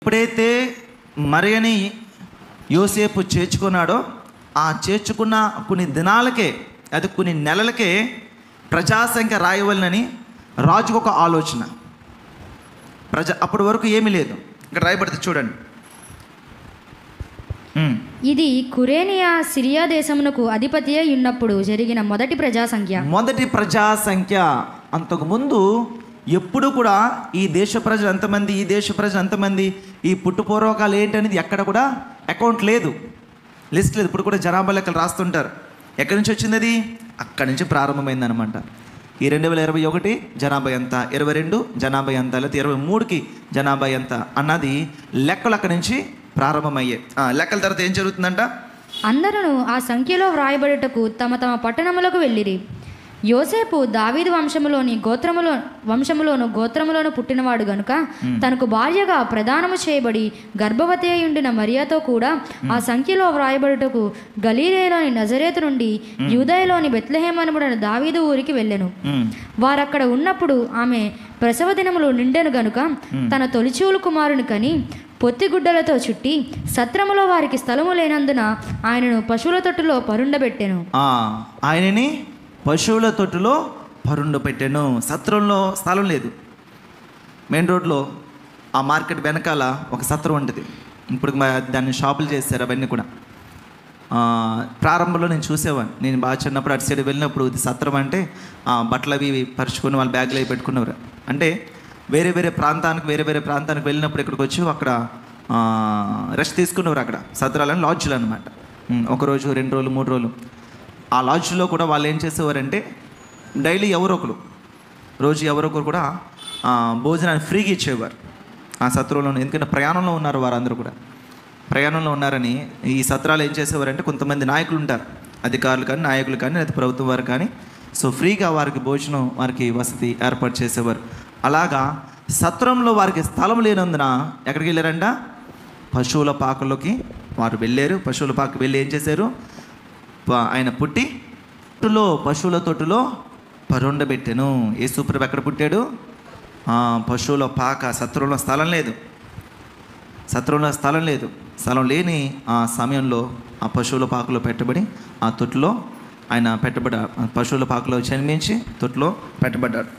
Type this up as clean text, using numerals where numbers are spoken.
ఎప్పుడైతే మరియని యోసేపు చేర్చుకున్నాడో ఆ చేర్చుకున్న కొన్ని దినాలకే, అది కొన్ని నెలలకే ప్రజాసంఖ్య రాయవలనని రాజుకు ఒక ఆలోచన. అప్పటి వరకు ఏమీ లేదు. ఇక్కడ రాయబడుతుంది చూడండి. ఇది కురేనియా సిరియా దేశమునకు అధిపతి అయి ఉన్నప్పుడు జరిగిన మొదటి ప్రజాసంఖ్య. అంతకుముందు ఎప్పుడు కూడా ఈ దేశ ప్రజలు ఎంతమంది, ఈ దేశ ప్రజలు ఎంతమంది, ఈ పుట్టుపూర్వకాలు ఏంటనేది ఎక్కడ కూడా అకౌంట్ లేదు, లిస్ట్ లేదు. ఇప్పుడు కూడా జనాభా లెక్కలు రాస్తుంటారు. ఎక్కడి నుంచి వచ్చింది అది? అక్కడి నుంచి ప్రారంభమైంది అనమాట. ఈ 2021 జనాభా ఎంత, 22 జనాభా ఎంత, లేకపోతే 23కి జనాభా ఎంత అన్నది లెక్కలు అక్కడి నుంచి ప్రారంభమయ్యాయి. లెక్కల తర్వాత ఏం జరుగుతుందంట? అందరూ ఆ సంఖ్యలో వ్రాయబడుటకు తమ తమ పట్టణములకు వెళ్ళిరి. యోసేపు దావీదు గోత్రములోను పుట్టినవాడు గనుక తనకు భార్యగా ప్రదానము చేయబడి గర్భవతి అయి ఉండిన మరియతో కూడా ఆ సంఖ్యలో వ్రాయబడుటకు గలీలేలోని నజరేతు నుండి యూదయలోని బెత్లెహేము అనబడిన దావీదు ఊరికి వెళ్ళెను. వారక్కడ ఉన్నప్పుడు ఆమె ప్రసవ దినములు నిండెను గనుక తన తొలిచూలు కుమారుని కని పొత్తిగుడ్డలతో చుట్టి సత్రములో వారికి స్థలము లేనందున ఆయనను పశువుల తొట్టులో పరుండబెట్టెను. ఆయనని పశువుల తొట్టులో పరుండబెట్టెను. సత్రంలో స్థలం లేదు. మెయిన్ రోడ్లో ఆ మార్కెట్ వెనకాల ఒక సత్రం ఉంటుంది. ఇప్పుడు దాన్ని షాపులు చేశారు. అవన్నీ కూడా ప్రారంభంలో నేను చూసేవాడిని. నేను బాగా చిన్నప్పుడు అటు సైడ్ వెళ్ళినప్పుడు ఇది సత్రం అంటే బట్టలు అవి పరుచుకొని వాళ్ళు బ్యాగులు అవి పెట్టుకునేవారు. అంటే వేరే వేరే ప్రాంతానికి వెళ్ళినప్పుడు ఇక్కడికి వచ్చి అక్కడ రెస్ట్ తీసుకునేవారు. అక్కడ సత్రాలని లాడ్జ్లు అనమాట. ఒకరోజు 2 రోజులు 3 రోజులు ఆ లాడ్జ్లో కూడా వాళ్ళు ఏం చేసేవారంటే డైలీ ఎవరో ఒకరు కూడా భోజనాన్ని ఫ్రీగా ఇచ్చేవారు ఆ సత్రంలో. ఎందుకంటే ప్రయాణంలో ఉన్నారు వారందరూ కూడా. ప్రయాణంలో ఉన్నారని ఈ సత్రాలు ఏం చేసేవారంటే కొంతమంది నాయకులు ఉంటారు, అధికారులు కానీ నాయకులు కానీ లేదా ప్రభుత్వం వారు కానీ, సో ఫ్రీగా వారికి భోజనం, వారికి వసతి ఏర్పాటు చేసేవారు. అలాగా సత్రంలో వారికి స్థలం లేనందున ఎక్కడికి వెళ్ళారంట? పశువుల పాకలోకి వారు వెళ్ళారు. పశువుల పాక వెళ్ళి ఏం చేశారు? ఆయన పుట్టి పశువుల తొట్టులో పరుండబెట్టెను. యేసుప్రభు ఎక్కడ పుట్టాడు? పశువుల పాక. సత్రంలో స్థలం లేదు. స్థలం లేని ఆ సమయంలో ఆ పశువుల పాకలో పెట్టబడి ఆ తొట్టులో ఆయన పశువుల పాకలో జన్మించి తొట్టులో పెట్టబడ్డాడు.